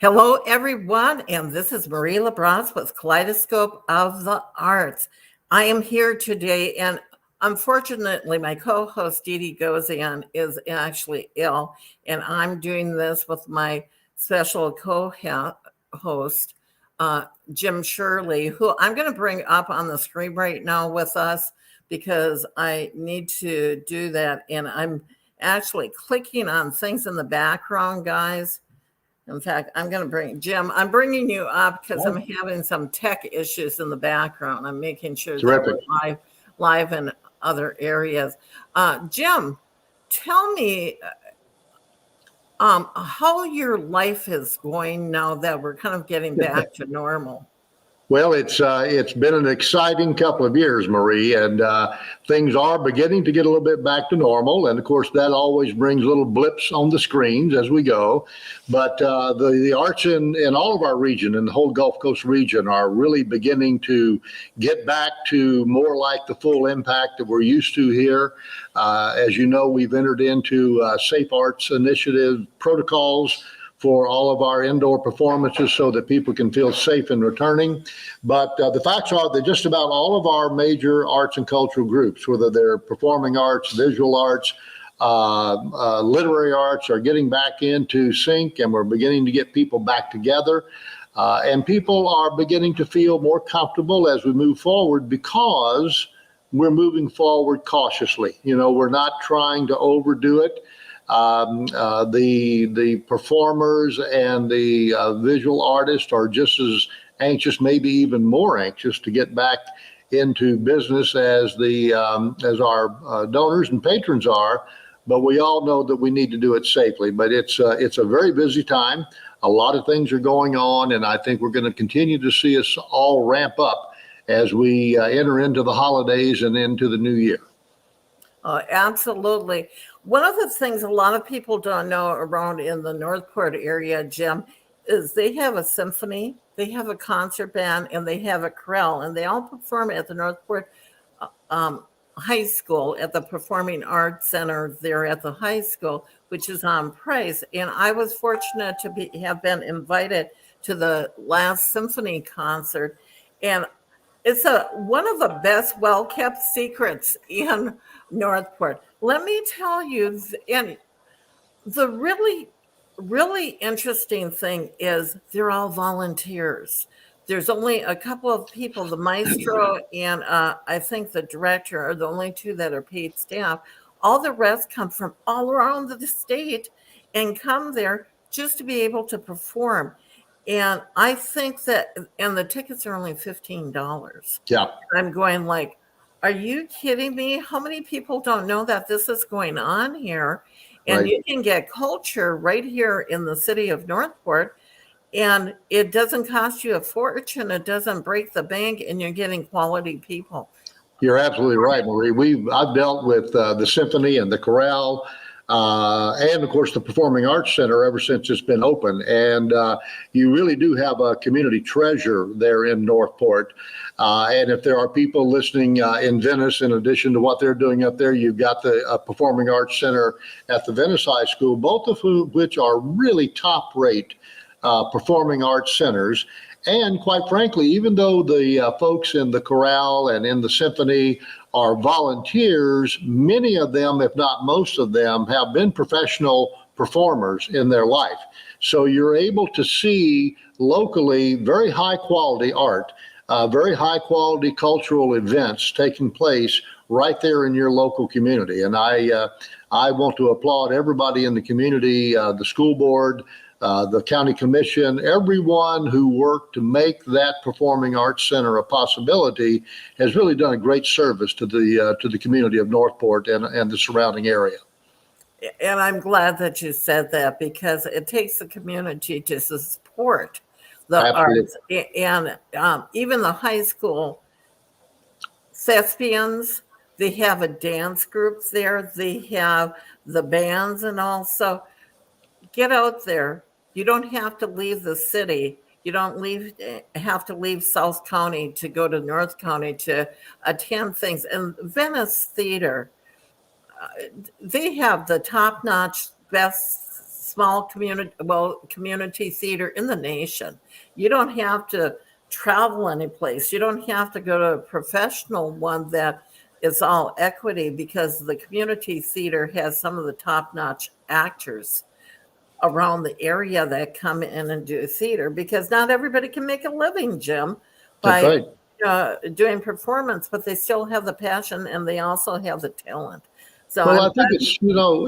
Hello, everyone, and this is Marie LaBrosse with Kaleidoscope of the Arts. I am here today, and unfortunately, my co-host Dee Dee Gozion is actually ill, and I'm doing this with my special co-host, Jim Shirley, who I'm going to bring up on the screen right now with us because I need to do that, and I'm actually clicking on things in the background, guys. In fact, I'm going to I'm bringing you up because I'm having some tech issues in the background. I'm making sure that we're live in other areas. Jim, tell me how your life is going now that we're kind of getting back to normal. Well, it's been an exciting couple of years, Marie, and things are beginning to get a little bit back to normal. And of course, that always brings little blips on the screens as we go. But the arts in all of our region, in the whole Gulf Coast region, are really beginning to get back to more like the full impact that we're used to here. As you know, we've entered into Safe Arts Initiative protocols for all of our indoor performances so that people can feel safe in returning. But the facts are that just about all of our major arts and cultural groups, whether they're performing arts, visual arts, literary arts, are getting back into sync, and we're beginning to get people back together. And people are beginning to feel more comfortable as we move forward because we're moving forward cautiously. You know, we're not trying to overdo it. The performers and the visual artists are just as anxious, maybe even more anxious, to get back into business as our donors and patrons are. But we all know that we need to do it safely. But it's a very busy time. A lot of things are going on, and I think we're going to continue to see us all ramp up as we enter into the holidays and into the new year. Absolutely. One of the things a lot of people don't know around in the Northport area, Jim, is they have a symphony, they have a concert band, and they have a chorale, and they all perform at the Northport High School at the Performing Arts Center there at the high school, which is on Price. And I was fortunate to have been invited to the last symphony concert, and it's one of the best well-kept secrets in Northport. Let me tell you, and the really, really interesting thing is they're all volunteers. There's only a couple of people, the maestro and I think the director are the only two that are paid staff. All the rest come from all around the state and come there just to be able to perform. And I think that, and the tickets are only $15. Yeah. I'm going like, are you kidding me? How many people don't know that this is going on here? And right. You can get culture right here in the city of Northport, and it doesn't cost you a fortune. It doesn't break the bank, and you're getting quality people. You're absolutely right, Marie. I've dealt with the symphony and the chorale, and of course the Performing Arts Center ever since it's been open. And you really do have a community treasure there in Northport. And if there are people listening in Venice, in addition to what they're doing up there, you've got the Performing Arts Center at the Venice High School, both of which are really top-rate performing arts centers. And quite frankly, even though the folks in the chorale and in the symphony are volunteers, many of them, if not most of them, have been professional performers in their life. So you're able to see locally very high quality art, very high quality cultural events taking place right there in your local community. And I want to applaud everybody in the community, the school board, the county commission, everyone who worked to make that Performing Arts Center a possibility has really done a great service to the community of Northport and the surrounding area. And I'm glad that you said that, because it takes the community to support the arts. And even the high school thespians, they have a dance group there. They have the bands and all. So get out there. You don't have to leave the city. You don't have to leave South County to go to North County to attend things. And Venice Theater, they have the top-notch, best small community theater in the nation. You don't have to travel any place. You don't have to go to a professional one that is all equity, because the community theater has some of the top-notch actors around the area that come in and do theater, because not everybody can make a living, Jim, That's by right. doing performance, but they still have the passion and they also have the talent. So Well, I'm I think it's,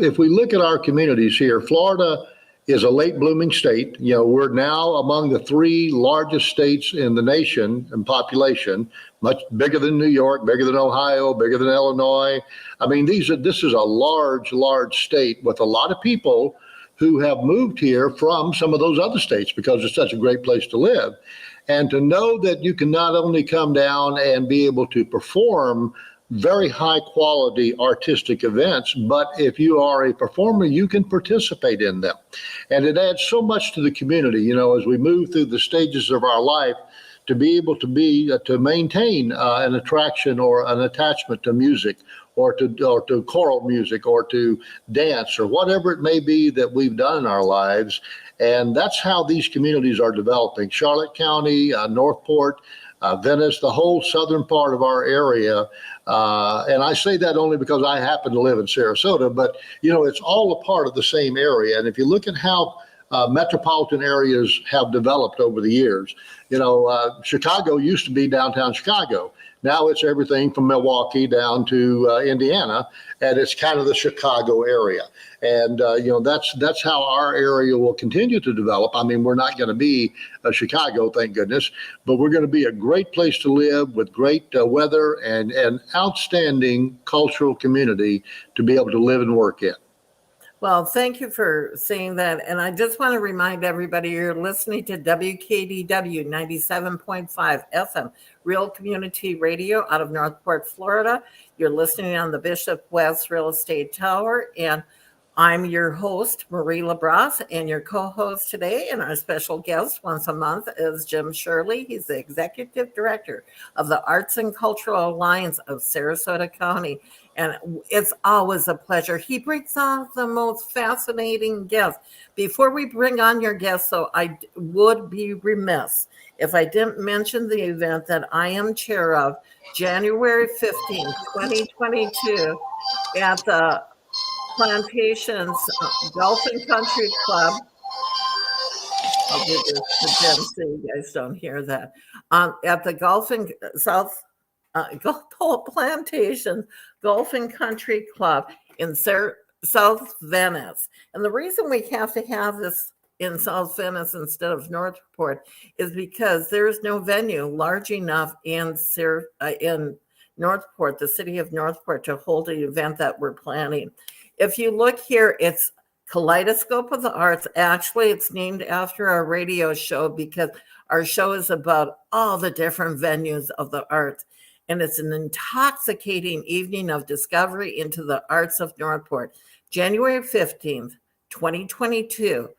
if we look at our communities here, Florida is a late blooming state. We're now among the three largest states in the nation in population, much bigger than New York, bigger than Ohio, bigger than Illinois. I mean, this is a large, large state with a lot of people who have moved here from some of those other states because it's such a great place to live. And to know that you can not only come down and be able to perform very high quality artistic events, but if you are a performer, you can participate in them. And it adds so much to the community, as we move through the stages of our life, to be able to maintain an attraction or an attachment to music, or to choral music, or to dance, or whatever it may be that we've done in our lives. And that's how these communities are developing. Charlotte County, Northport, Venice, the whole southern part of our area. And I say that only because I happen to live in Sarasota, but it's all a part of the same area. And if you look at how metropolitan areas have developed over the years, Chicago used to be downtown Chicago. Now it's everything from Milwaukee down to Indiana, and it's kind of the Chicago area. And that's how our area will continue to develop. I mean, we're not going to be Chicago, thank goodness, but we're going to be a great place to live with great weather and an outstanding cultural community to be able to live and work in. Well, thank you for saying that. And I just want to remind everybody, you're listening to WKDW 97.5 FM, Real Community Radio out of Northport, Florida. You're listening on the Bishop West Real Estate Tower. And I'm your host, Marie LaBrosse, and your co-host today, and our special guest once a month is Jim Shirley. He's the Executive Director of the Arts and Cultural Alliance of Sarasota County. And it's always a pleasure. He brings on the most fascinating guests. Before we bring on your guests, though, I would be remiss if I didn't mention the event that I am chair of, January 15, 2022, at the Plantations Golf and Country Club. I'll do this to Jim so you guys don't hear that. At the Plantation Golf and Country Club in South Venice. And the reason we have to have this in South Venice instead of Northport is because there's no venue large enough in Northport, the city of Northport, to hold an event that we're planning. If you look here, it's Kaleidoscope of the Arts. Actually, it's named after our radio show because our show is about all the different venues of the arts. And it's an intoxicating evening of discovery into the arts of Northport. January 15th, 2022.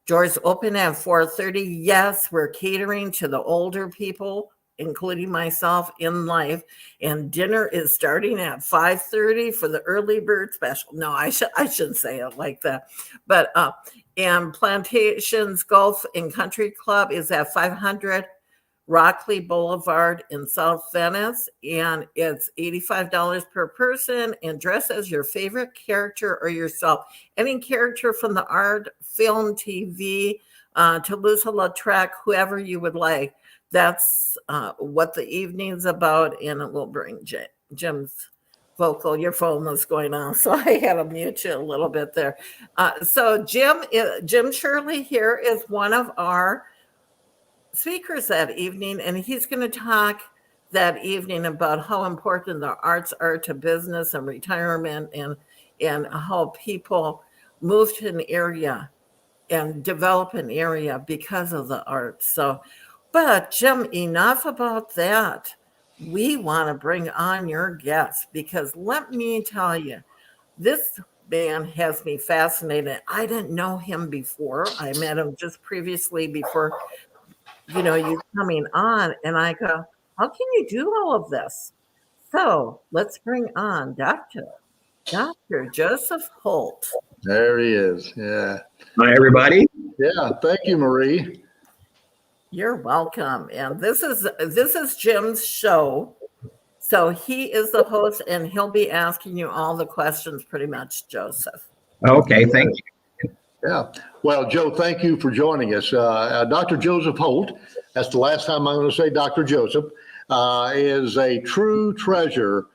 Doors open at 4:30. Yes, we're catering to the older people, including myself, in life. And dinner is starting at 5:30 for the early bird special. No, I shouldn't say it like that. But and Plantations Golf and Country Club is at 500 Rockley Boulevard in South Venice, and it's $85 per person, and dress as your favorite character or yourself. Any character from the art, film, TV, Toulouse-Lautrec, whoever you would like. That's what the evening's about, and it will bring Jim's vocal. Your phone was going on, so I had to mute you a little bit there. So Jim Shirley here is one of our speakers that evening, and he's going to talk that evening about how important the arts are to business and retirement, and how people move to an area and develop an area because of the arts. So, but Jim, enough about that. We want to bring on your guest, because let me tell you, this man has me fascinated. I didn't know him before. I met him just previously before you coming on, and I go, how can you do all of this? So let's bring on Dr. Joseph Holt. There he is. Yeah. Hi, everybody. Yeah. Thank you, Marie. You're welcome. And this is Jim's show. So he is the host and he'll be asking you all the questions pretty much, Joseph. Okay, thank you. Yeah. Well, Joe, thank you for joining us. Dr. Joseph Holt, that's the last time I'm going to say Dr. Joseph, is a true treasure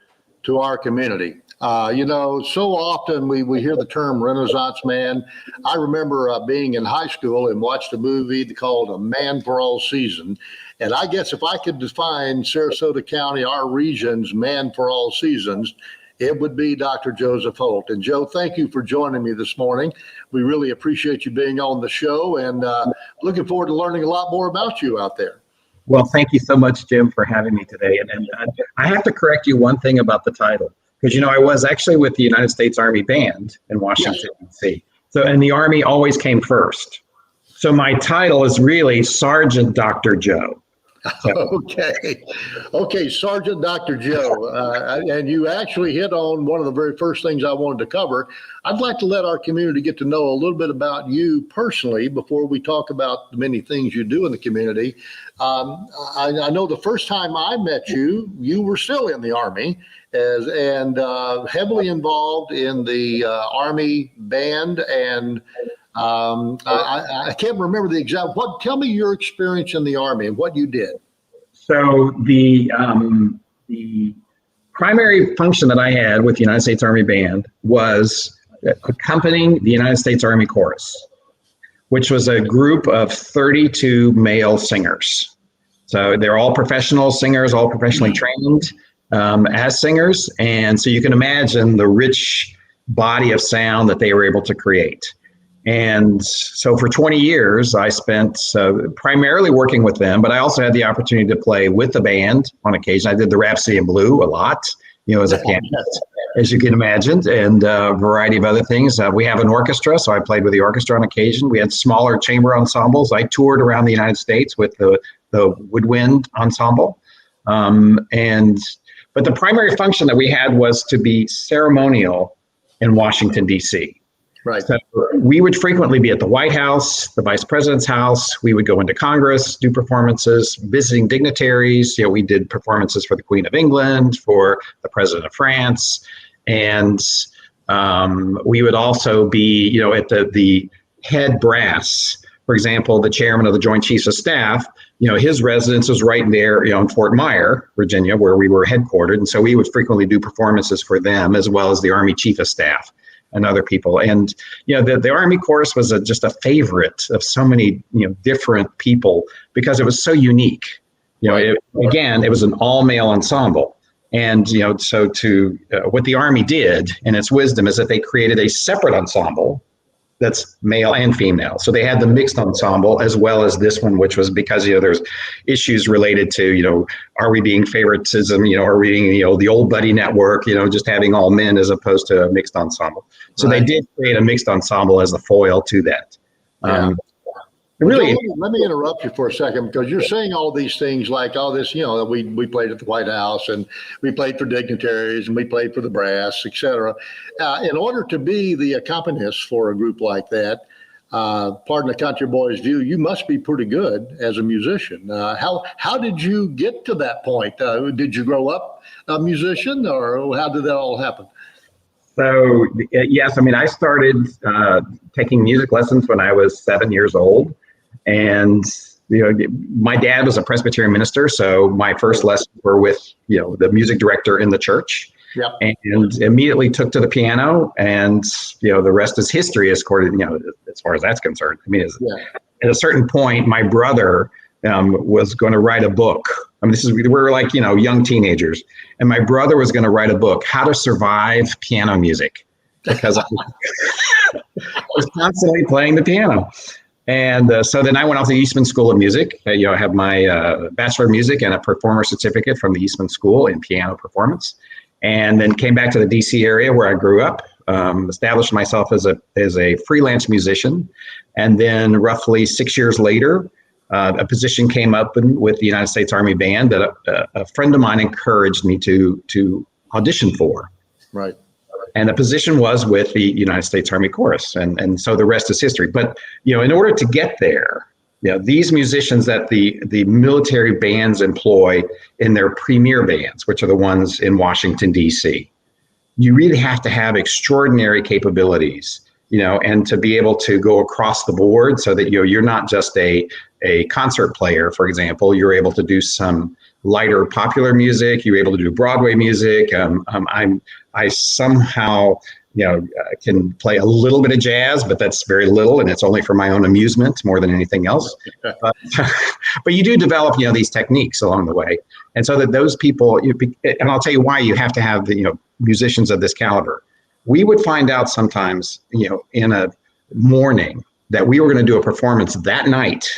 to our community. So often we hear the term Renaissance man. I remember being in high school and watched a movie called A Man for All Season. And I guess if I could define Sarasota County, our region's man for all seasons, it would be Dr. Joseph Holt. And Joe, thank you for joining me this morning. We really appreciate you being on the show and looking forward to learning a lot more about you out there. Well, thank you so much, Jim, for having me today. And I have to correct you one thing about the title, because, I was actually with the United States Army Band in Washington, D.C. So, and the Army always came first. So my title is really Sergeant Dr. Joe. Okay, Sergeant Dr. Joe, and you actually hit on one of the very first things I wanted to cover. I'd like to let our community get to know a little bit about you personally before we talk about the many things you do in the community. I know the first time I met you, you were still in the Army and heavily involved in the Army Band, and I can't remember the exact. Tell me your experience in the Army and what you did. So the primary function that I had with the United States Army Band was accompanying the United States Army Chorus, which was a group of 32 male singers. So they're all professional singers, all professionally trained as singers. And so you can imagine the rich body of sound that they were able to create. And so for 20 years, I spent primarily working with them, but I also had the opportunity to play with the band on occasion. I did the Rhapsody in Blue a lot, as a pianist, as you can imagine, and a variety of other things. We have an orchestra, so I played with the orchestra on occasion. We had smaller chamber ensembles. I toured around the United States with the woodwind ensemble. But the primary function that we had was to be ceremonial in Washington, D.C. Right. So we would frequently be at the White House, the Vice President's house. We would go into Congress, do performances, visiting dignitaries. We did performances for the Queen of England, for the President of France, and we would also be, at the head brass. For example, the chairman of the Joint Chiefs of Staff, his residence was right there, in Fort Myer, Virginia, where we were headquartered, and so we would frequently do performances for them, as well as the Army Chief of Staff and other people. And, the Army Chorus was just a favorite of so many, different people because it was so unique. It was an all male ensemble. And, so what the Army did in its wisdom is that they created a separate ensemble that's male and female. So they had the mixed ensemble as well as this one, which was because, there's issues related to, are we being favoritism, are we being, the old buddy network, just having all men as opposed to a mixed ensemble. So They did create a mixed ensemble as a foil to that. Yeah. Really, let me interrupt you for a second, because you're saying all these things like all this, we played at the White House and we played for dignitaries and we played for the brass, et cetera. In order to be the accompanist for a group like that, pardon the country boy's view, you must be pretty good as a musician. How did you get to that point? Did you grow up a musician, or how did that all happen? So, yes, I started taking music lessons when I was 7 years old. And, my dad was a Presbyterian minister, so my first lessons were with, the music director in the church. Yep. And immediately took to the piano, and, the rest is history as far as that's concerned. At a certain point, my brother was going to write a book. We were like, young teenagers. And my brother was going to write a book, How to Survive Piano Music, because I was constantly playing the piano. And so then I went off to the Eastman School of Music. I have my Bachelor of Music and a performer certificate from the Eastman School in piano performance. And then came back to the DC area where I grew up, established myself as a freelance musician. And then roughly 6 years later, a position came up with the United States Army Band that a friend of mine encouraged me to audition for. Right. And the position was with the United States Army Chorus. And so the rest is history. But, in order to get there, these musicians that the military bands employ in their premier bands, which are the ones in Washington, D.C., you really have to have extraordinary capabilities, and to be able to go across the board so that, you're not just a concert player, for example. You're able to do some lighter popular music. You're able to do Broadway music. I somehow, can play a little bit of jazz, but that's very little, and it's only for my own amusement more than anything else. But you do develop, these techniques along the way, and so that those people, and I'll tell you why you have to have the, musicians of this caliber. We would find out sometimes, in a morning that we were going to do a performance that night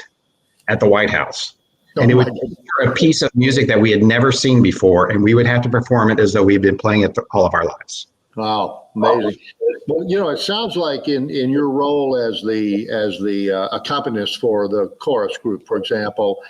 at the White House. And it would be a piece of music that we had never seen before, and we would have to perform it as though we'd been playing it all of our lives. Wow, amazing. Well, it sounds like in your role as the accompanist for the chorus group, for example,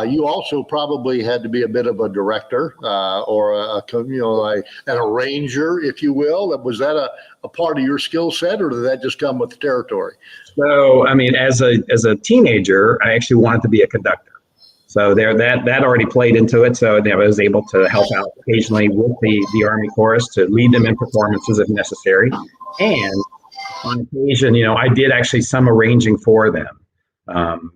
you also probably had to be a bit of a director or an arranger, if you will. Was that a part of your skill set, or did that just come with the territory? So, as a teenager, I actually wanted to be a conductor. So that already played into it. So I was able to help out occasionally with the Army Chorus to lead them in performances if necessary. And on occasion, I did actually some arranging for them.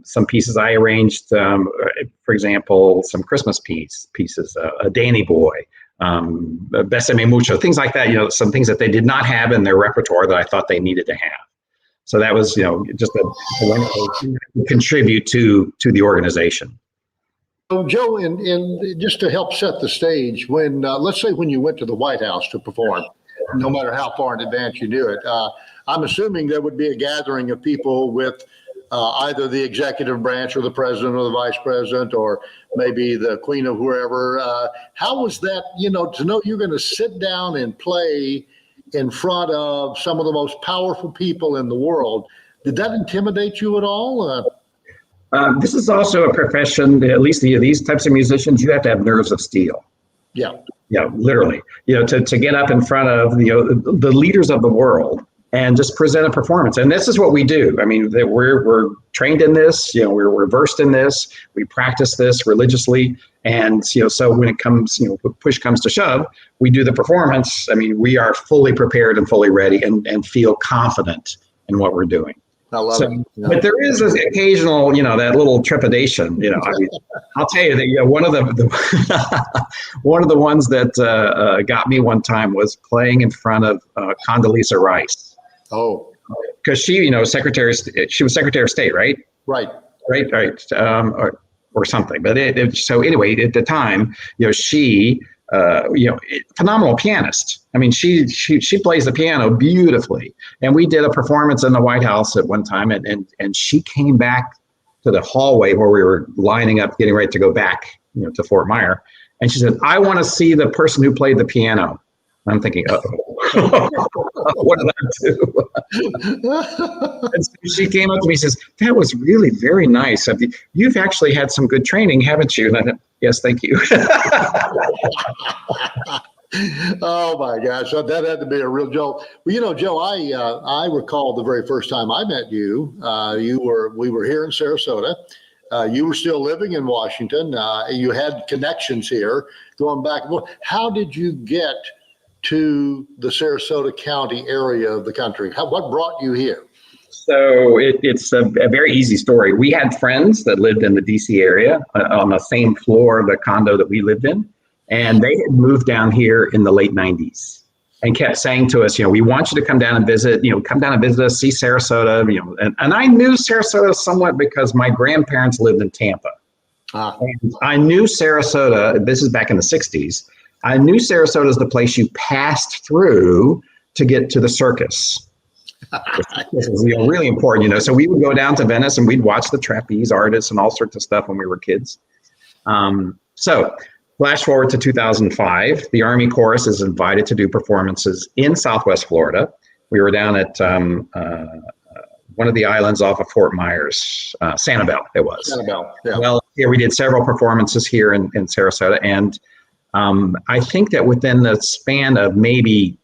Some pieces I arranged, for example, some Christmas pieces, a Danny Boy, Besame Mucho, things like that, some things that they did not have in their repertoire that I thought they needed to have. So that was, just a way to contribute to the organization. So, Joe, and just to help set the stage, when let's say when you went to the White House to perform, no matter how far in advance you do it, I'm assuming there would be a gathering of people with either the executive branch or the president or the vice president or maybe the queen of whoever. How was that, to know you're going to sit down and play in front of some of the most powerful people in the world? Did that intimidate you at all? This is also a profession, at least these types of musicians, you have to have nerves of steel. Yeah. Yeah, literally, to get up in front of, the leaders of the world and just present a performance. And this is what we do. We're trained in this, we're versed in this. We practice this religiously. And, so when it comes, push comes to shove, we do the performance. We are fully prepared and fully ready and feel confident in what we're doing. I love it. Yeah. But there is an occasional, that little trepidation. I'll tell you that one of the one of the ones that got me one time was playing in front of Condoleezza Rice. Oh, because she, she was Secretary of State, right? Right. Or something. But so anyway, at the time, she. Phenomenal pianist. She plays the piano beautifully. And we did a performance in the White House at one time, and she came back to the hallway where we were lining up, getting ready to go back, to Fort Myer. And she said, "I want to see the person who played the piano." I'm thinking, what did I do? And so she came up to me and says, "That was really very nice. You've actually had some good training, haven't you?" And I said, "Yes, thank you." Oh my gosh, so that had to be a real joke. Well, Joe, I recall the very first time I met you. We were here in Sarasota. You were still living in Washington. You had connections here going back. How did you get to the Sarasota County area of the country? What brought you here? So it's a very easy story. We had friends that lived in the DC area on the same floor of the condo that we lived in. And they had moved down here in the late 90s and kept saying to us, we want you to come down and visit, come down and visit us, see Sarasota, and I knew Sarasota somewhat because my grandparents lived in Tampa. And I knew Sarasota, this is back in the 60s, I knew Sarasota is the place you passed through to get to the circus. This is really important, So we would go down to Venice and we'd watch the trapeze artists and all sorts of stuff when we were kids. So flash forward to 2005, the Army Chorus is invited to do performances in Southwest Florida. We were down at one of the islands off of Fort Myers, Sanibel, it was. Sanibel, yeah. Well, here we did several performances here in Sarasota, and I think that within the span of maybe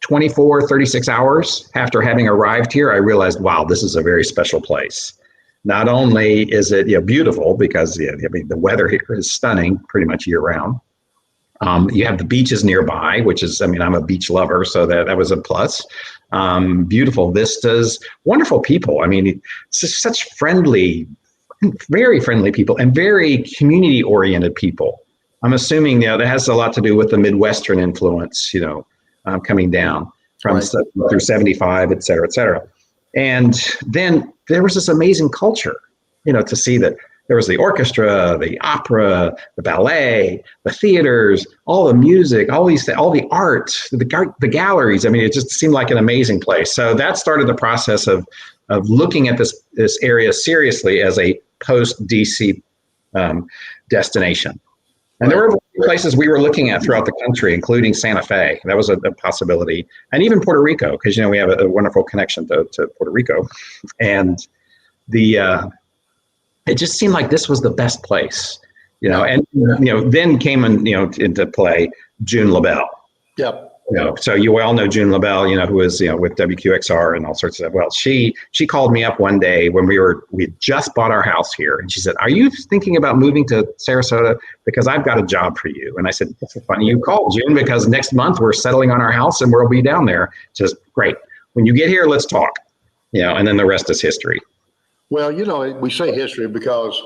24, 36 hours after having arrived here, I realized, wow, this is a very special place. Not only is it beautiful because the weather here is stunning pretty much year round. You have the beaches nearby, which is, I'm a beach lover, so that was a plus. Beautiful vistas, wonderful people. Such friendly, very friendly people and very community oriented people. I'm assuming that has a lot to do with the Midwestern influence, coming down from through 75, et cetera, et cetera. And then there was this amazing culture, to see that there was the orchestra, the opera, the ballet, the theaters, all the music, all the art, the galleries. It just seemed like an amazing place. So that started the process of looking at this area seriously as a post-DC destination. And there were places we were looking at throughout the country, including Santa Fe. That was a possibility. And even Puerto Rico, because, we have a wonderful connection to Puerto Rico. And it just seemed like this was the best place, and, then came into play June LaBelle. Yep. So you all know June LaBelle, who is, with WQXR and all sorts of stuff. Well, she called me up one day when we had just bought our house here, and she said, "Are you thinking about moving to Sarasota? Because I've got a job for you." And I said, "That's funny you called, June, because next month we're settling on our house and we'll be down there." She says, "Great. When you get here, let's talk." And then the rest is history. Well, we say history because,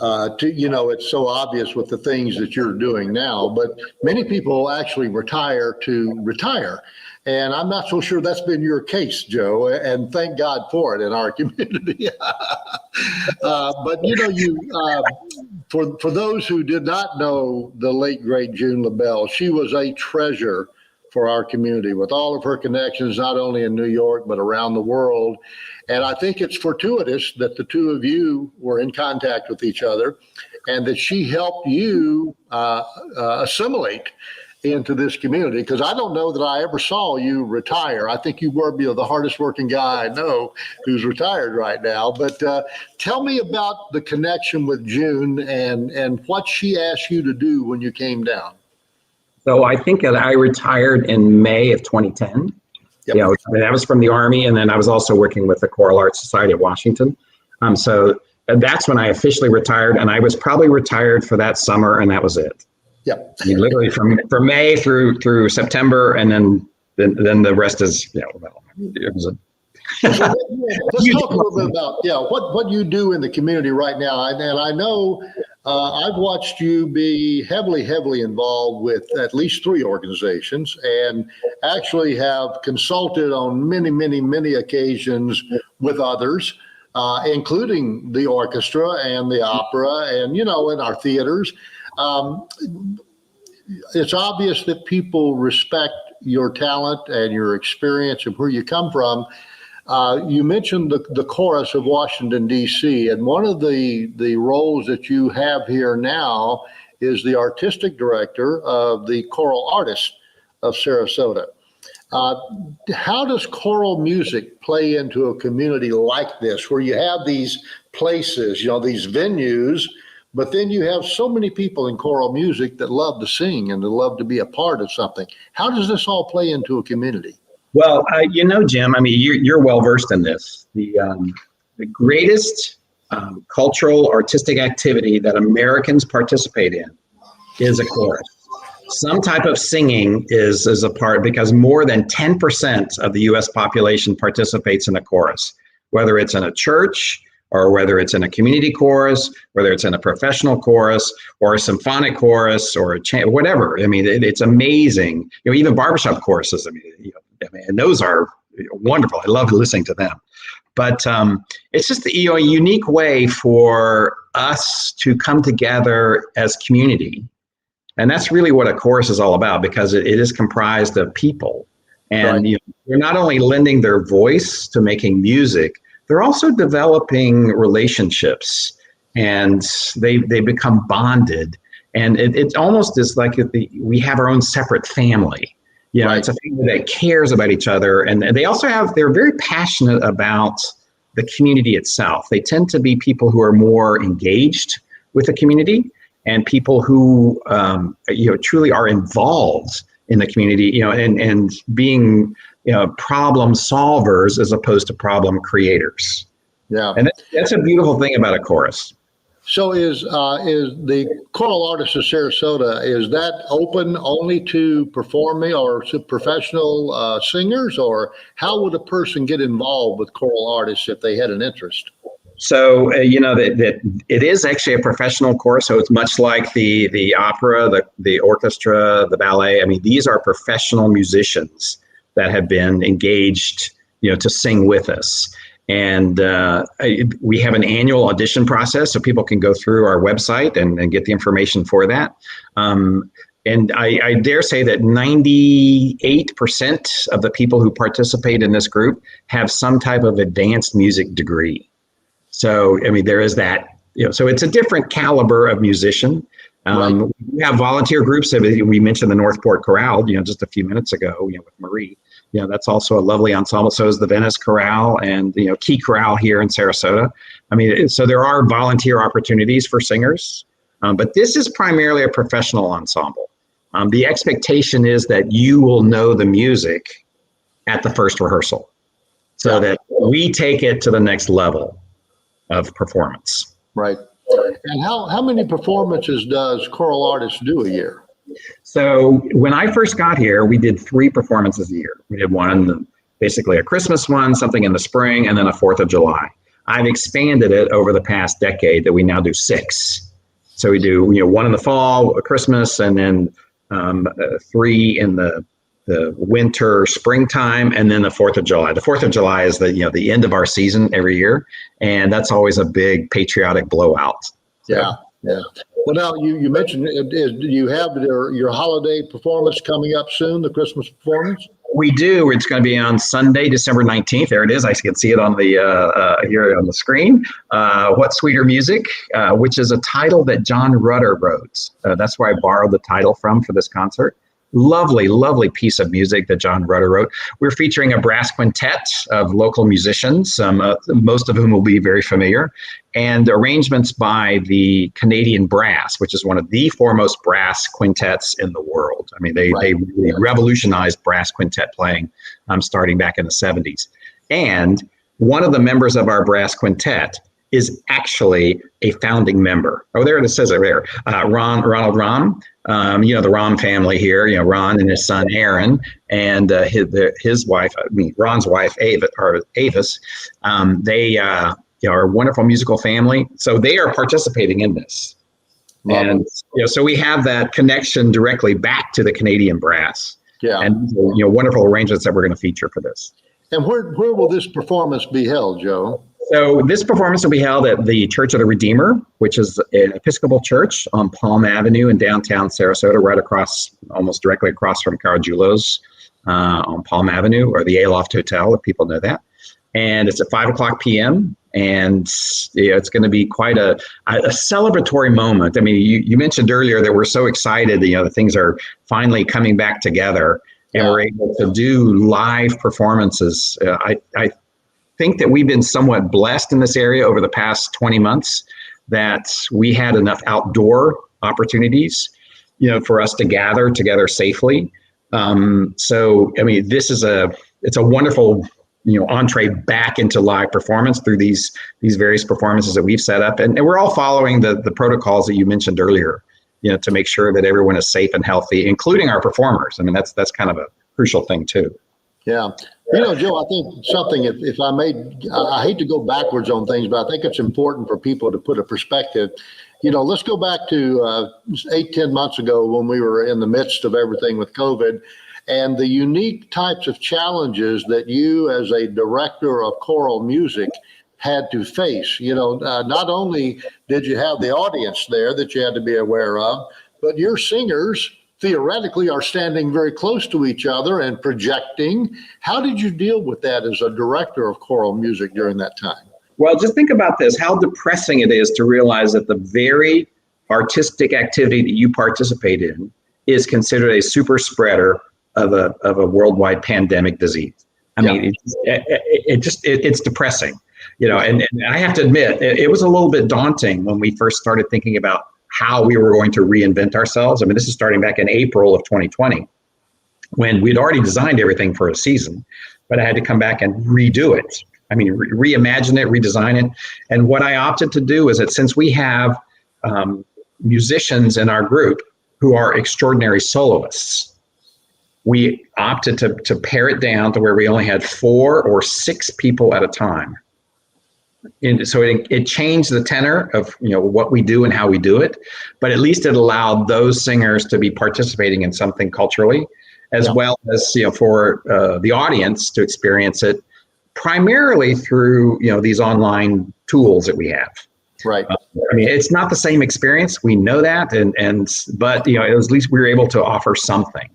it's so obvious with the things that you're doing now, but many people actually retire to retire. And I'm not so sure that's been your case, Joe, and thank God for it in our community. But, for those who did not know the late, great June LaBelle, she was a treasure for our community with all of her connections, not only in New York, but around the world. And I think it's fortuitous that the two of you were in contact with each other and that she helped you assimilate into this community. Because I don't know that I ever saw you retire. I think you were the hardest working guy I know who's retired right now. But tell me about the connection with June and what she asked you to do when you came down. So I think that I retired in May of 2010. Yep. That was from the Army, and then I was also working with the Choral Arts Society of Washington. So that's when I officially retired, and I was probably retired for that summer, and that was it. Yep. Literally from May through September, and then the rest is it was let's talk a little bit about what you do in the community right now. And I know I've watched you be heavily involved with at least 3 organizations, and actually have consulted on many occasions with others, including the orchestra and the opera and in our theaters. It's obvious that people respect your talent and your experience and where you come from. You mentioned the chorus of Washington, D.C., and one of the roles that you have here now is the artistic director of the Choral Artists of Sarasota. How does choral music play into a community like this, where you have these places, these venues, but then you have so many people in choral music that love to sing and that love to be a part of something? How does this all play into a community? Well, Jim, you're well versed in this. The greatest cultural artistic activity that Americans participate in is a chorus. Some type of singing is a part, because more than 10% of the U.S. population participates in a chorus, whether it's in a church or whether it's in a community chorus, whether it's in a professional chorus or a symphonic chorus or a chant, whatever. It's amazing. Even barbershop choruses. And those are wonderful. I love listening to them. But it's just a unique way for us to come together as community. And that's really what a chorus is all about, because it is comprised of people. And right. They're not only lending their voice to making music, they're also developing relationships, and they become bonded. And it almost is like we have our own separate family. Right. It's a family that cares about each other. And they're very passionate about the community itself. They tend to be people who are more engaged with the community, and people who truly are involved in the community, and being, problem solvers as opposed to problem creators. Yeah. And that's a beautiful thing about a chorus. So is the Choral Artists of Sarasota, is that open only to performing or to professional singers, or how would a person get involved with choral artists if they had an interest? So, that it is actually a professional chorus. So it's much like the opera, the orchestra, the ballet. I mean, these are professional musicians that have been engaged, to sing with us. And we have an annual audition process, so people can go through our website and get the information for that. And I dare say that 98% of the people who participate in this group have some type of advanced music degree. So, I mean, there is that, so it's a different caliber of musician. Right. We have volunteer groups. We mentioned the Northport Chorale, just a few minutes ago, with Marie. That's also a lovely ensemble. So is the Venice Chorale and, Key Chorale here in Sarasota. I mean, so there are volunteer opportunities for singers, but this is primarily a professional ensemble. The expectation is that you will know the music at the first rehearsal so that we take it to the next level of performance. Right. And how many performances does Choral Artists do a year? So when I first got here, we did 3 performances a year. We did one, basically a Christmas one, something in the spring, and then a 4th of July. I've expanded it over the past decade that we now do 6. So we do, one in the fall, Christmas, and then 3 in the winter, springtime, and then the 4th of July. The 4th of July is the end of our season every year, and that's always a big patriotic blowout. Yeah. Yeah. Well, now you mentioned, do you have your holiday performance coming up soon, the Christmas performance? We do. It's going to be on Sunday, December 19th. There it is. I can see it on the here on the screen. What Sweeter Music, which is a title that John Rutter wrote. That's where I borrowed the title from for this concert. Lovely, lovely piece of music that John Rutter wrote. We're featuring a brass quintet of local musicians, most of whom will be very familiar, and arrangements by the Canadian Brass, which is one of the foremost brass quintets in the world. I mean, they really revolutionized brass quintet playing starting back in the 70s. And one of the members of our brass quintet is actually a founding member. Oh, there it says it there. Ronald Rahm. The Rahm family here, Ron and his son, Aaron, and his wife, Ron's wife, Avis, they are a wonderful musical family. So they are participating in this. And, so we have that connection directly back to the Canadian Brass. Yeah. And, wonderful arrangements that we're going to feature for this. And where will this performance be held, Joe? So this performance will be held at the Church of the Redeemer, which is an Episcopal church on Palm Avenue in downtown Sarasota, right across, almost directly across from Caragiolo's on Palm Avenue, or the Aloft Hotel, if people know that. And it's at 5:00 p.m. And it's going to be quite a celebratory moment. I mean, you mentioned earlier that we're so excited, that things are finally coming back together, and we're able to do live performances. I think that we've been somewhat blessed in this area over the past 20 months that we had enough outdoor opportunities, for us to gather together safely. So, I mean, it's a wonderful, entree back into live performance through these various performances that we've set up. And we're all following the protocols that you mentioned earlier, to make sure that everyone is safe and healthy, including our performers. I mean, that's kind of a crucial thing too. Yeah. Joe, I think something, if I may, I hate to go backwards on things, but I think it's important for people to put a perspective. Let's go back to 8-10 months ago when we were in the midst of everything with COVID, and the unique types of challenges that you as a director of choral music had to face. Not only did you have the audience there that you had to be aware of, but your singers theoretically are standing very close to each other and projecting. How did you deal with that as a director of choral music during that time? Well, just think about this, how depressing it is to realize that the very artistic activity that you participate in is considered a super spreader of a worldwide pandemic disease. I mean, it's depressing, and I have to admit, it was a little bit daunting when we first started thinking about how we were going to reinvent ourselves. I mean, this is starting back in April of 2020. when we'd already designed everything for a season, but I had to come back and redo it. I mean, reimagine it, redesign it. And what I opted to do is that since we have musicians in our group who are extraordinary soloists, we opted to pare it down to where we only had 4 or 6 people at a time. And so it changed the tenor of what we do and how we do it, but at least it allowed those singers to be participating in something culturally, as well as for the audience to experience it primarily through these online tools that we have. Right. I mean, it's not the same experience. We know that, but at least we were able to offer something.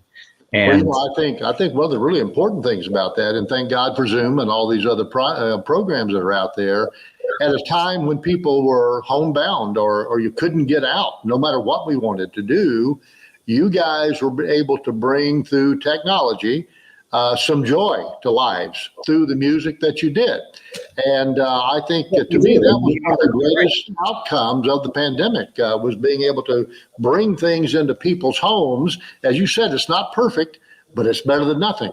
And I think one of the really important things about that, and thank God for Zoom and all these other programs that are out there, at a time when people were homebound or you couldn't get out, no matter what we wanted to do, you guys were able to bring through technology some joy to lives through the music that you did. And I think to me, that was one of the greatest outcomes of the pandemic, was being able to bring things into people's homes. As you said, it's not perfect, but it's better than nothing.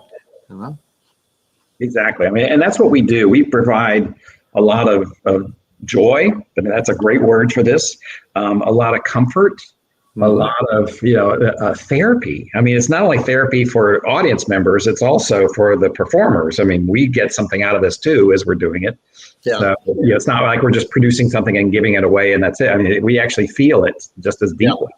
Exactly. I mean, and that's what we do. We provide a lot of joy. I mean, that's a great word for this. A lot of comfort. A lot of therapy. I mean, it's not only therapy for audience members, it's also for the performers. I mean, we get something out of this too as we're doing it. Yeah. So it's not like we're just producing something and giving it away and that's it. I mean, we actually feel it just as deeply.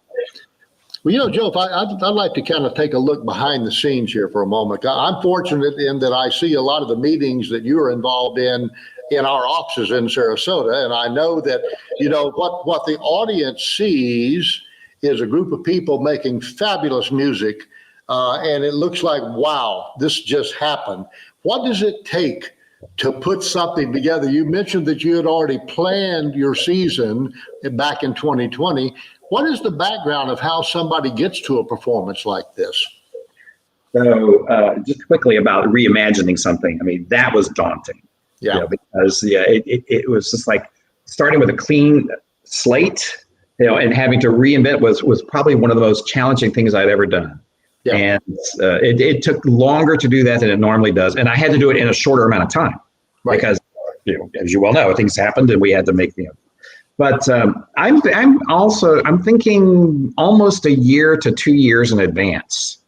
Well, Joe, if I'd like to kind of take a look behind the scenes here for a moment. I'm fortunate in that I see a lot of the meetings that you are involved in our offices in Sarasota, and I know that what the audience sees is a group of people making fabulous music, and it looks like, wow, this just happened. What does it take to put something together? You mentioned that you had already planned your season back in 2020. What is the background of how somebody gets to a performance like this? So just quickly about reimagining something. I mean, that was daunting. Yeah. Because it was just like starting with a clean slate, and having to reinvent was probably one of the most challenging things I'd ever done. Yeah. And it took longer to do that than it normally does. And I had to do it in a shorter amount of time, right? Because, as you well know, things happened and we had to make, but I'm thinking almost a year to 2 years in advance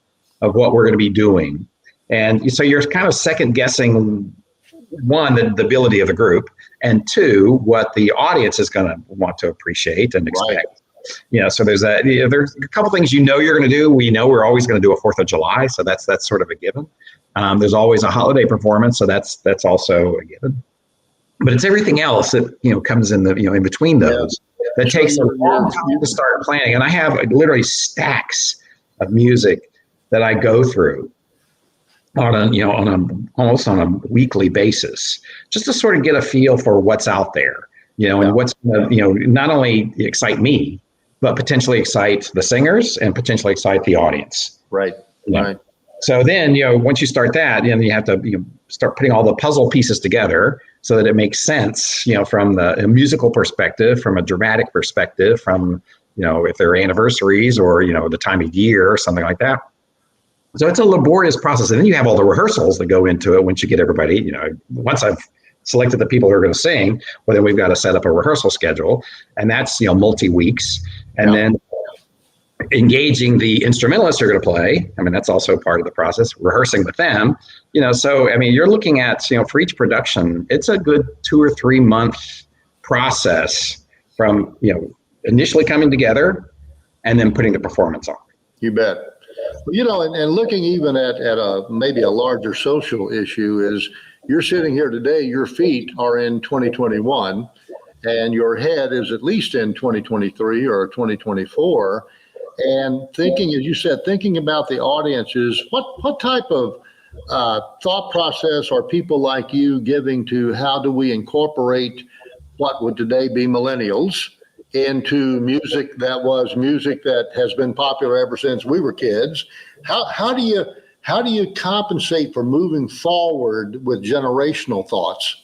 of what we're going to be doing. And so you're kind of second guessing, one, the ability of the group, and 2, what the audience is going to want to appreciate and expect. Right. So there's there's a couple things you're going to do. We know we're always going to do a 4th of July, so that's sort of a given. There's always a holiday performance, so that's also a given. But it's everything else that comes in the in between those that takes a long time to start planning. And I have literally stacks of music that I go through almost on a weekly basis, just to sort of get a feel for what's out there, and what's not only excite me, but potentially excite the singers and potentially excite the audience. Right. Right. So then, once you start that, you have to start putting all the puzzle pieces together so that it makes sense, from a musical perspective, from a dramatic perspective, from, if there are anniversaries or, the time of year or something like that. So it's a laborious process. And then you have all the rehearsals that go into it once you get everybody, once I've selected the people who are going to sing, well, then we've got to set up a rehearsal schedule. And that's, multi-weeks. And then engaging the instrumentalists who are going to play. I mean, that's also part of the process, rehearsing with them. So, I mean, you're looking at, for each production, it's a good 2 or 3 month process from, initially coming together and then putting the performance on. You bet. And looking even at maybe a larger social issue is you're sitting here today, your feet are in 2021 and your head is at least in 2023 or 2024. And thinking, as you said, thinking about the audiences, what type of thought process are people like you giving to how do we incorporate what would today be millennials into music that has been popular ever since we were kids? How do you compensate for moving forward with generational thoughts?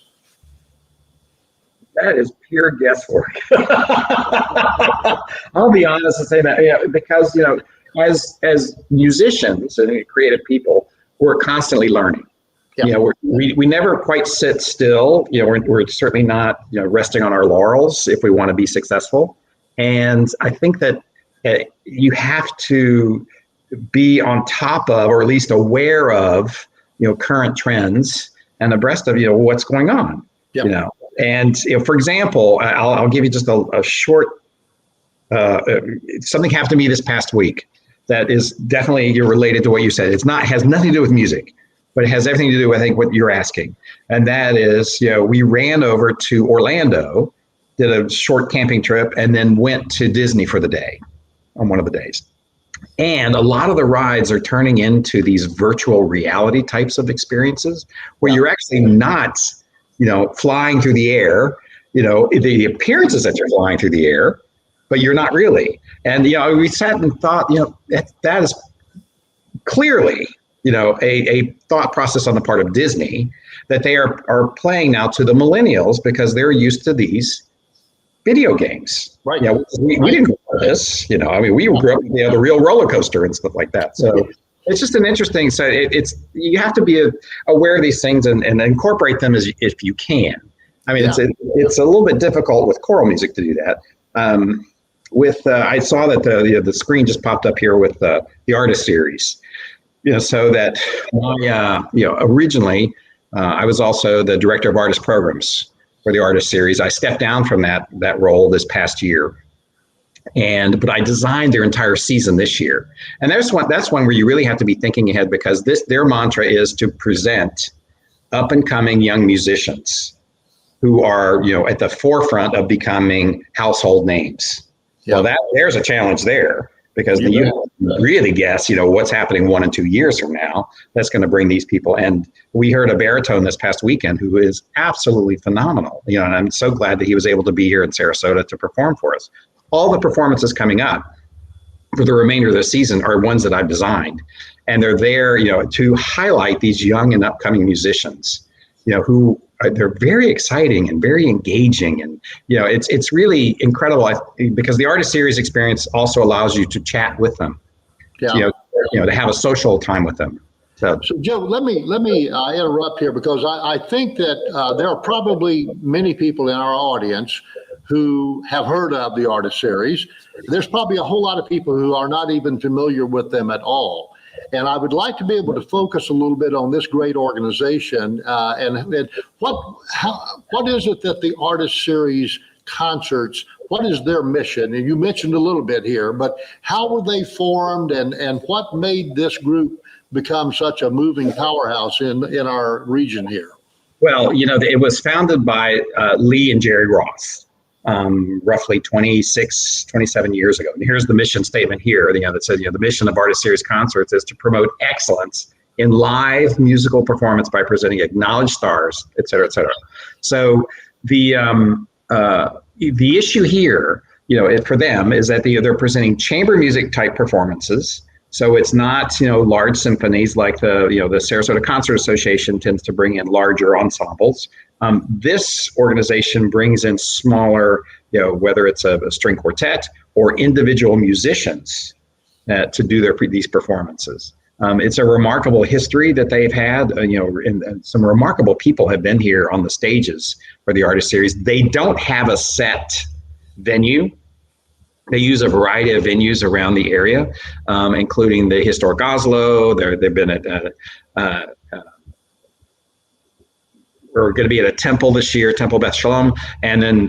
That is pure guesswork. I'll be honest and say that, because as musicians and creative people, we're constantly learning. Yeah. You know, we never quite sit still. You know, we're certainly not, you know, resting on our laurels if we want to be successful. And I think that you have to be on top of, or at least aware of, you know, current trends and abreast of, you know, what's going on. Yep. You know, and you know, for example, I'll give you just a short. Something happened to me this past week that is definitely related to what you said. Has nothing to do with music, but it has everything to do with, I think, what you're asking. And that is, you know, we ran over to Orlando, did a short camping trip, and then went to Disney for the day on one of the days. And a lot of the rides are turning into these virtual reality types of experiences where you're actually not, you know, flying through the air. You know, the appearance is that you're flying through the air, but you're not really. And, you know, we sat and thought, you know, that is clearly, you know, a thought process on the part of Disney that they are playing now to the millennials because they're used to these video games. Right. Yeah, we didn't go for this, you know, I mean, we grew up with, you know, the real roller coaster and stuff like that. So it's just an interesting, so it's, you have to be aware of these things and incorporate them as if you can. I mean, it's a little bit difficult with choral music to do that. I saw that the screen just popped up here with the artist series, you know, so that you know, originally I was also the director of artist programs for the artist series. I stepped down from that role this past year, but I designed their entire season this year. And that's one where you really have to be thinking ahead, because their mantra is to present up and coming young musicians who are, you know, at the forefront of becoming household names. Yeah. Well, there's a challenge there, because you have to really guess, you know, what's happening 1 and 2 years from now. That's going to bring these people. And we heard a baritone this past weekend who is absolutely phenomenal. You know, and I'm so glad that he was able to be here in Sarasota to perform for us. All the performances coming up for the remainder of the season are ones that I've designed, and they're there, you know, to highlight these young and upcoming musicians, you know, who they're very exciting and very engaging. And, you know, it's really incredible, because the artist series experience also allows you to chat with them, you know, to have a social time with them. So Joe, let me interrupt here, because I think that there are probably many people in our audience who have heard of the artist series. There's probably a whole lot of people who are not even familiar with them at all. And I would like to be able to focus a little bit on this great organization and what is it that the Artist Series concerts, what is their mission? And you mentioned a little bit here, but how were they formed, and what made this group become such a moving powerhouse in our region here? Well, you know, it was founded by Lee and Jerry Ross. Roughly 27 years ago. And here's the mission statement here, you know, that says, you know, the mission of Artist Series Concerts is to promote excellence in live musical performance by presenting acknowledged stars, et cetera, et cetera. So the issue here, you know, for them is that they're presenting chamber music type performances. So it's not, you know, large symphonies like the Sarasota Concert Association tends to bring in larger ensembles. This organization brings in smaller, you know, whether it's a string quartet or individual musicians to do these performances. It's a remarkable history that they've had, you know, and some remarkable people have been here on the stages for the Artist Series. They don't have a set venue. They use a variety of venues around the area, including the historic Oslo. They've been at we're going to be at a temple this year, Temple Beth Shalom, and then,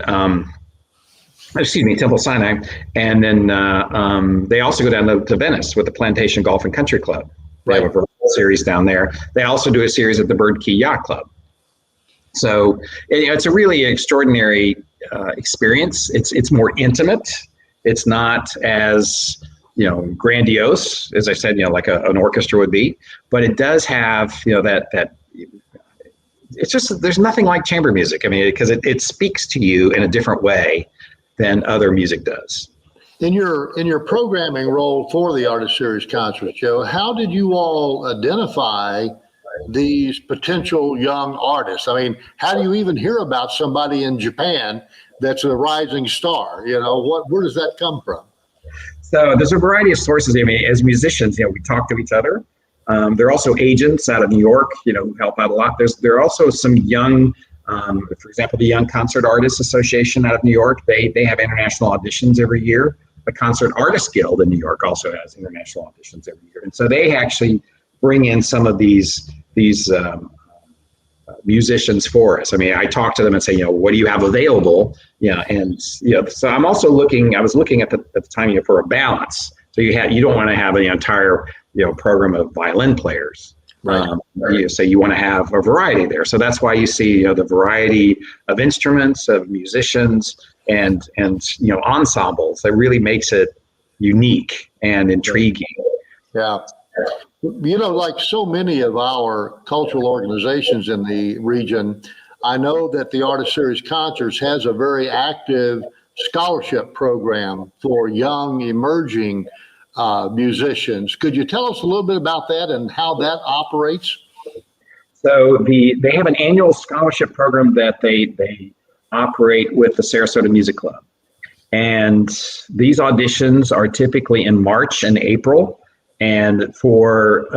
Temple Sinai. And then they also go down to Venice with the Plantation Golf and Country Club. They have a series down there. They also do a series at the Bird Key Yacht Club. So it's a really extraordinary experience. It's more intimate. It's not as, you know, grandiose, as I said, you know, like an orchestra would be, but it does have, you know, that it's just, there's nothing like chamber music. I mean, because it speaks to you in a different way than other music does. In your programming role for the Artist Series Concerts, Joe, how did you all identify these potential young artists? I mean, how do you even hear about somebody in Japan that's a rising star? You know, where does that come from? So there's a variety of sources. I mean, as musicians, we talk to each other. There are also agents out of New York, who help out a lot. There are also some young, for example, the Young Concert Artists Association out of New York. They have international auditions every year. The Concert Artists Guild in New York also has international auditions every year, and so they actually bring in some of these musicians for us. I mean, I talk to them and say, what do you have available? So I'm also looking. I was looking at the time for a balance. So you don't want to have an entire program of violin players. Right. So you want to have a variety there. So that's why you see the variety of instruments, of musicians, and ensembles. That really makes it unique and intriguing. Yeah. Like so many of our cultural organizations in the region, I know that the Artist Series Concerts has a very active scholarship program for young, emerging musicians. Could you tell us a little bit about that and how that operates? So they have an annual scholarship program that they operate with the Sarasota Music Club. And these auditions are typically in March and April. And for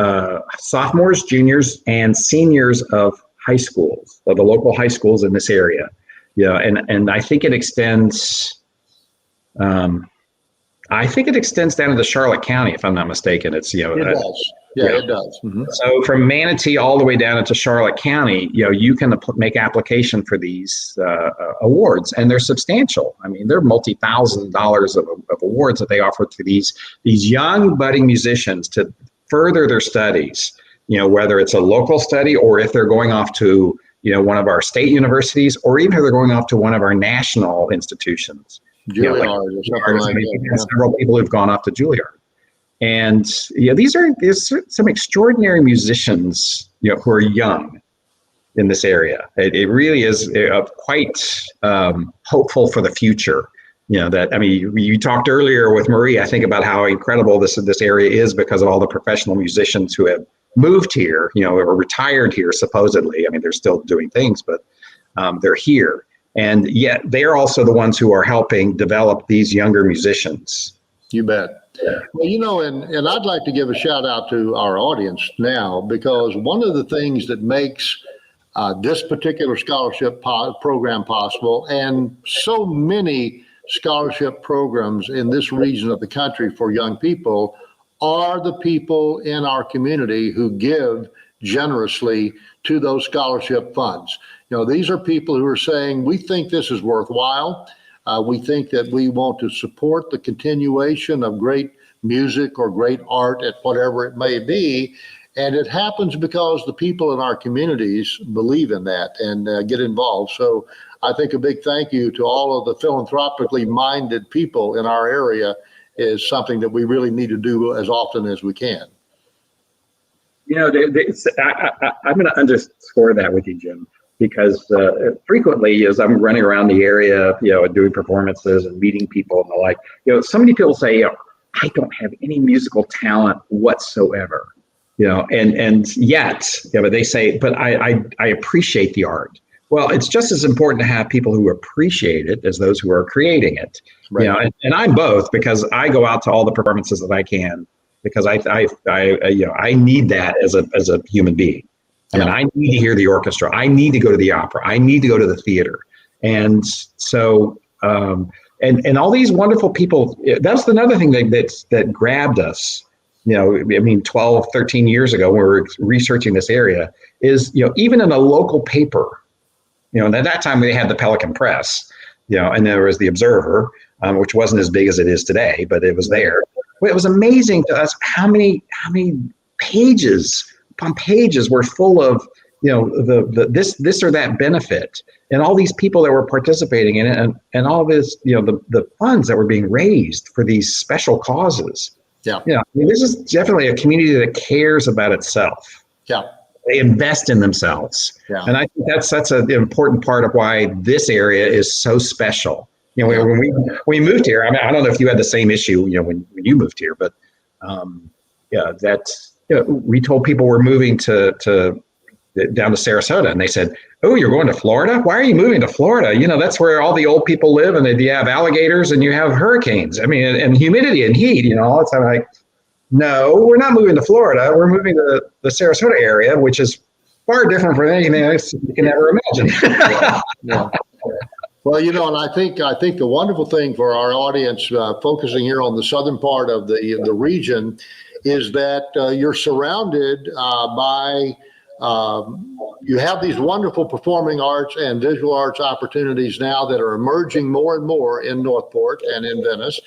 sophomores, juniors, and seniors of high schools, of the local high schools in this area. And I think it extends. I think it extends down into Charlotte County, if I'm not mistaken. It does. It does. Mm-hmm. So from Manatee all the way down into Charlotte County, you can make application for these awards, and they're substantial. I mean, they're multi-$1,000s of awards that they offer to these young budding musicians to further their studies. Whether it's a local study or if they're going off to one of our state universities, or even if they're going off to one of our national institutions. Juilliard or something like that. Several people who've gone off to Juilliard. And there's some extraordinary musicians, who are young in this area. It really is quite hopeful for the future. You talked earlier with Marie, I think, about how incredible this area is because of all the professional musicians who have moved here, or retired here supposedly. I mean, they're still doing things, but they're here. And yet they're also the ones who are helping develop these younger musicians. You bet. Yeah. Well, and I'd like to give a shout out to our audience now, because one of the things that makes this particular scholarship program possible, and so many scholarship programs in this region of the country for young people, are the people in our community who give generously to those scholarship funds. These are people who are saying, we think this is worthwhile. We think that we want to support the continuation of great music or great art at whatever it may be. And it happens because the people in our communities believe in that and get involved. So I think a big thank you to all of the philanthropically minded people in our area is something that we really need to do as often as we can. I'm going to underscore that with you, Jim, because frequently as I'm running around the area, doing performances and meeting people and the like, so many people say, I don't have any musical talent whatsoever, and yet, but they say, but I appreciate the art. Well, it's just as important to have people who appreciate it as those who are creating it. Right. And I'm both, because I go out to all the performances that I can, because I need that as a human being. I mean, I need to hear the orchestra. I need to go to the opera. I need to go to the theater. And so, and all these wonderful people, that's another thing that grabbed us, 12, 13 years ago when we were researching this area, is, even in a local paper, at that time they had the Pelican Press, and there was the Observer, which wasn't as big as it is today, but it was there. It was amazing to us how many pages upon pages were full of, this or that benefit, and all these people that were participating in it, and all this, the funds that were being raised for these special causes. Yeah. This is definitely a community that cares about itself. Yeah. They invest in themselves. Yeah. And I think that's an important part of why this area is so special. When we moved here, I mean, I don't know if you had the same issue, when you moved here, but we told people we're moving to down to Sarasota, and they said, "Oh, you're going to Florida? Why are you moving to Florida? You know, that's where all the old people live, and you have alligators and you have hurricanes. I mean, and humidity and heat, you know, all the time." Like, no, we're not moving to Florida. We're moving to the Sarasota area, which is far different from anything else you can ever imagine. Yeah. Well, you know, and I think the wonderful thing for our audience, focusing here on the southern part of the region, is that you're surrounded by. You have these wonderful performing arts and visual arts opportunities now that are emerging more and more in Northport and in Venice.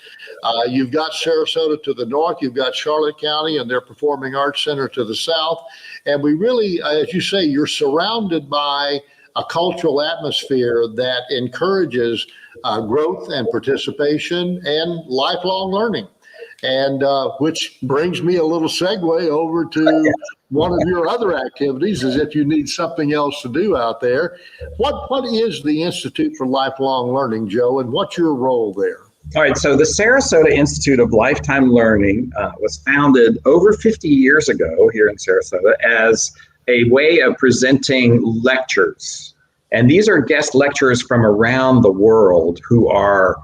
You've got Sarasota to the north, you've got Charlotte County and their Performing Arts Center to the south. And we really, as you say, you're surrounded by a cultural atmosphere that encourages growth and participation and lifelong learning. And which brings me a little segue over to one of your other activities, is if you need something else to do out there. What is the Institute for Lifelong Learning, Joe, and what's your role there? All right, so the Sarasota Institute of Lifetime Learning was founded over 50 years ago here in Sarasota as a way of presenting lectures. And these are guest lecturers from around the world who are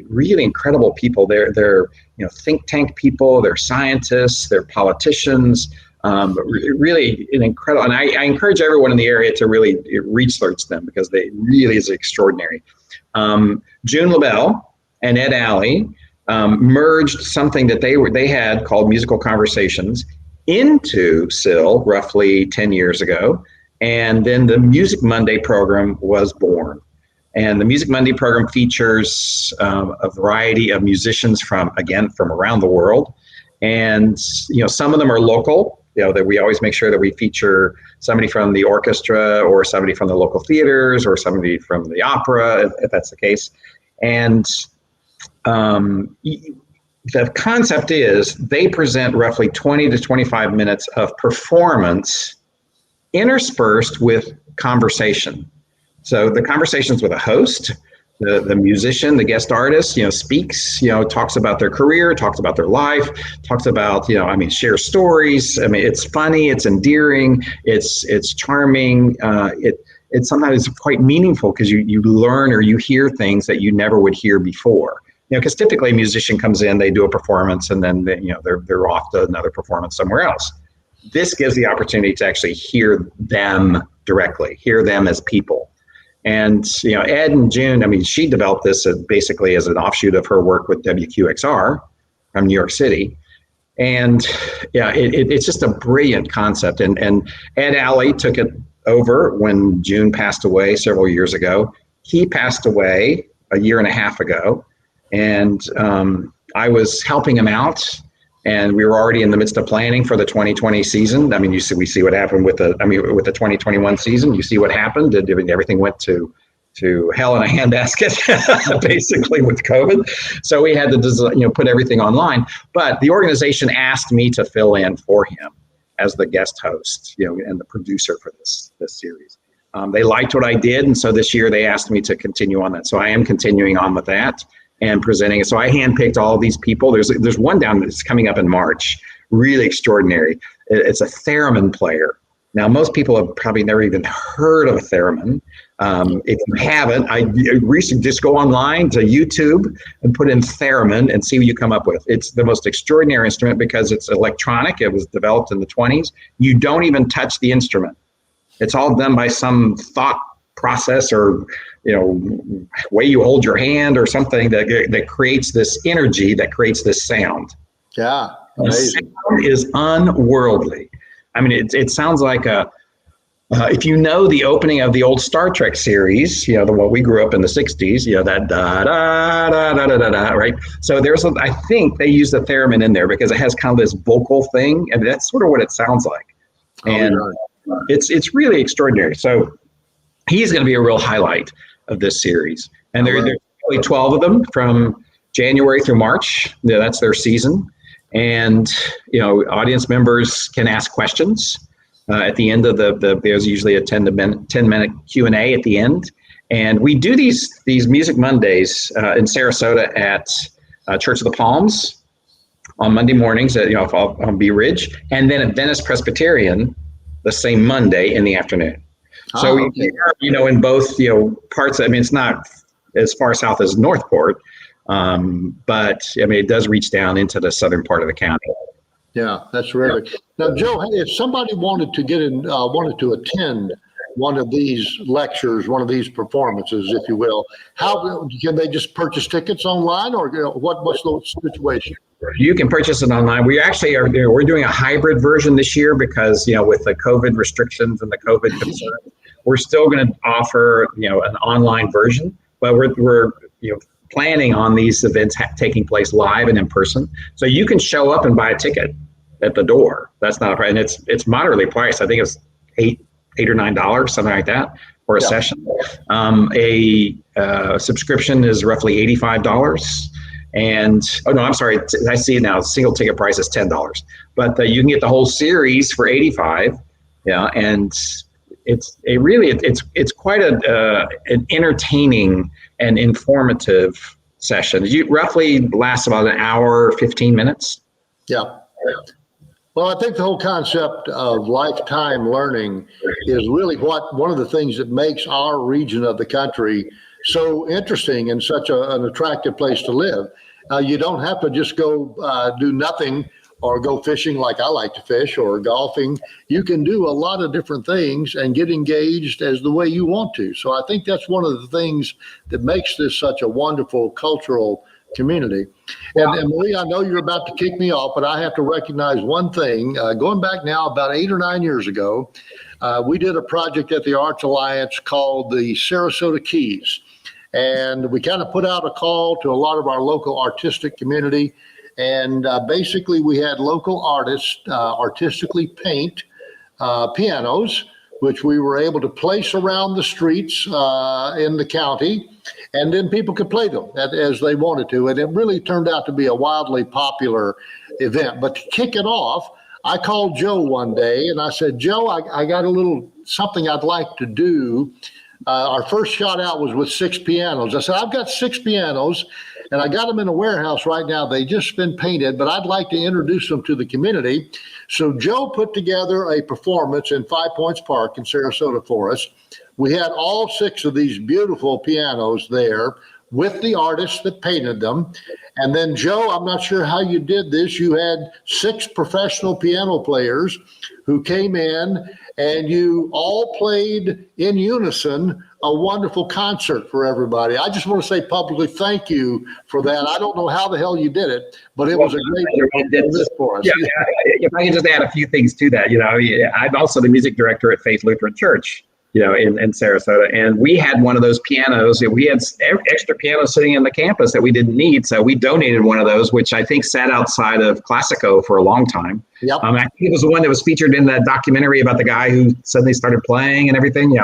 really incredible people. They're think tank people, they're scientists, they're politicians, really an incredible, and I encourage everyone in the area to really research them because they really is extraordinary. June LaBelle and Ed Alley merged something that they had called Musical Conversations into SIL roughly 10 years ago. And then the Music Monday program was born. And the Music Monday program features a variety of musicians from around the world. And, some of them are local, that we always make sure that we feature somebody from the orchestra or somebody from the local theaters or somebody from the opera, if that's the case. And the concept is they present roughly 20 to 25 minutes of performance interspersed with conversation. So the conversations with a host, the musician, the guest artist, speaks, talks about their career, talks about their life, talks about, shares stories. It's funny, it's endearing, it's charming. It sometimes is quite meaningful because you learn or you hear things that you never would hear before. Because typically a musician comes in, they do a performance, and then they're off to another performance somewhere else. This gives the opportunity to actually hear them directly, hear them as people. And, Ed and June, she developed this basically as an offshoot of her work with WQXR from New York City. And it's just a brilliant concept. And Ed Alley took it over when June passed away several years ago. He passed away a year and a half ago. And I was helping him out. And we were already in the midst of planning for the 2020 season. We see what happened with the 2021 season. You see what happened. Everything went to hell in a handbasket, basically, with COVID. So we had to, put everything online. But the organization asked me to fill in for him as the guest host, and the producer for this series. They liked what I did, and so this year they asked me to continue on that. So I am continuing on with that and presenting it. So I handpicked all these people. There's one down that's coming up in March, really extraordinary. It's a theremin player. Now, most people have probably never even heard of a theremin. If you haven't, I recently just go online to YouTube and put in theremin and see what you come up with. It's the most extraordinary instrument because it's electronic. It was developed in the 1920s. You don't even touch the instrument. It's all done by some thought process or way you hold your hand or something that creates this energy, that creates this sound. Yeah, amazing. The sound is unworldly. It sounds like if you know the opening of the old Star Trek series, the one we grew up in the 60s, that da da da da da da, right? So I think they use the theremin in there because it has kind of this vocal thing, and that's sort of what it sounds like. And it's really extraordinary. So he's going to be a real highlight of this series. And there's only 12 of them from January through March. That's their season. And, audience members can ask questions at the end of there's usually a 10-minute Q&A at the end. And we do these Music Mondays in Sarasota at Church of the Palms on Monday mornings at on Bee Ridge. And then at Venice Presbyterian the same Monday in the afternoon. So, okay. in both, parts, I mean, it's not as far south as Northport, but I mean, it does reach down into the southern part of the county. Yeah, that's terrific. Now, Joe, hey, if somebody wanted to get in, wanted to attend one of these lectures, one of these performances, if you will, how can they just purchase tickets online, or what's the situation? You can purchase it online. We actually we're doing a hybrid version this year because, with the COVID restrictions and the COVID concerns, we're still going to offer, an online version, but we're planning on these events taking place live and in person. So you can show up and buy a ticket at the door. That's not a problem. And it's moderately priced. I think it's $8 or $9, something like that, for a session. A subscription is roughly $85. And I'm sorry, I see it now. Single ticket price is $10, but you can get the whole series for $85. Yeah, and it's quite an entertaining and informative session. It roughly lasts about an hour, 15 minutes. Yeah. Well, I think the whole concept of lifetime learning is really one of the things that makes our region of the country so interesting and such an attractive place to live. You don't have to just go do nothing or go fishing like I like to fish, or golfing. You can do a lot of different things and get engaged as the way you want to. So I think that's one of the things that makes this such a wonderful cultural community. And Marie, I know you're about to kick me off, but I have to recognize one thing. Going back now about 8 or 9 years ago, we did a project at the Arts Alliance called the Sarasota Keys. And we kind of put out a call to a lot of our local artistic community. And basically, we had local artists artistically paint pianos, which we were able to place around the streets in the county. And then people could play them as they wanted to. And it really turned out to be a wildly popular event. But to kick it off, I called Joe one day and I said, Joe, I got a little something I'd like to do. Our first shot out was with 6 pianos. I said, I've got 6 pianos and I got them in a warehouse right now. They just been painted, but I'd like to introduce them to the community. So Joe put together a performance in 5 Points Park in Sarasota for us. We had all 6 of these beautiful pianos there with the artists that painted them. And then, Joe, I'm not sure how you did this. You had 6 professional piano players who came in, and you all played in unison a wonderful concert for everybody. I just want to say publicly thank you for that. I don't know how the hell you did it, but it was a great event for us. Yeah, if I can just add a few things to that, I'm also the music director at Faith Lutheran Church, in Sarasota. And we had one of those pianos. We had extra pianos sitting in the campus that we didn't need. So we donated one of those, which I think sat outside of Classico for a long time. Yep. I think it was the one that was featured in that documentary about the guy who suddenly started playing and everything.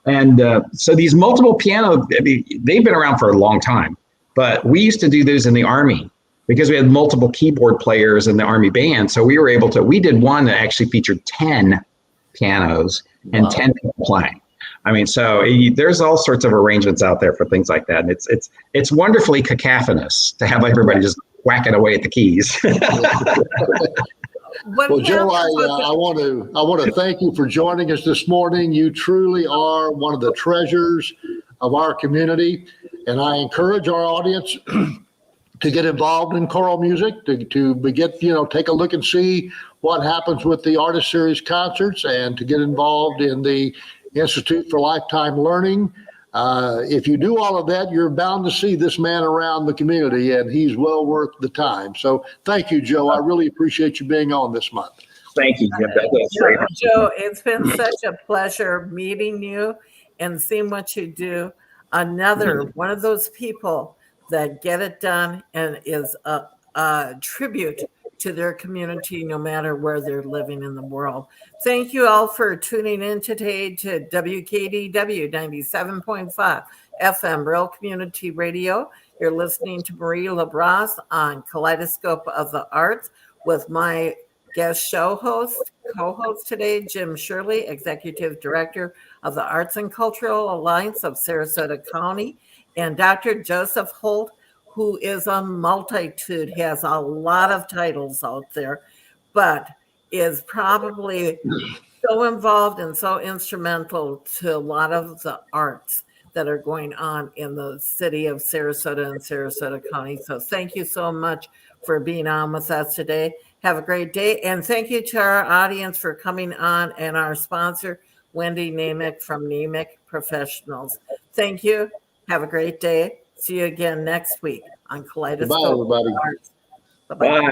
And so these multiple pianos, they've been around for a long time. But we used to do those in the Army because we had multiple keyboard players in the Army band. So we did one that actually featured 10 pianos and 10 people playing. I mean, so there's all sorts of arrangements out there for things like that. And it's wonderfully cacophonous to have everybody just whacking away at the keys. Well, Joe, I want to thank you for joining us this morning. You truly are one of the treasures of our community. And I encourage our audience to get involved in choral music, to take a look and see what happens with the Artist Series concerts, and to get involved in the Institute for Lifetime Learning. If you do all of that, you're bound to see this man around the community, and he's well worth the time. So thank you, Joe. I really appreciate you being on this month. Thank you, Jim. Joe, it's been such a pleasure meeting you and seeing what you do. Another one of those people that get it done and is a tribute to their community, no matter where they're living in the world. Thank you all for tuning in today to WKDW 97.5 FM Real Community Radio. You're listening to Marie LaBrosse on Kaleidoscope of the Arts with my guest co-host today, Jim Shirley, Executive Director of the Arts and Cultural Alliance of Sarasota County, and Dr. Joseph Holt, who is a multitude, has a lot of titles out there, but is probably so involved and so instrumental to a lot of the arts that are going on in the city of Sarasota and Sarasota County. So thank you so much for being on with us today. Have a great day. And thank you to our audience for coming on, and our sponsor, Wendy Namick from Namick Professionals. Thank you. Have a great day. See you again next week on Kaleidoscope. Goodbye, everybody. Arts. Bye-bye. Bye.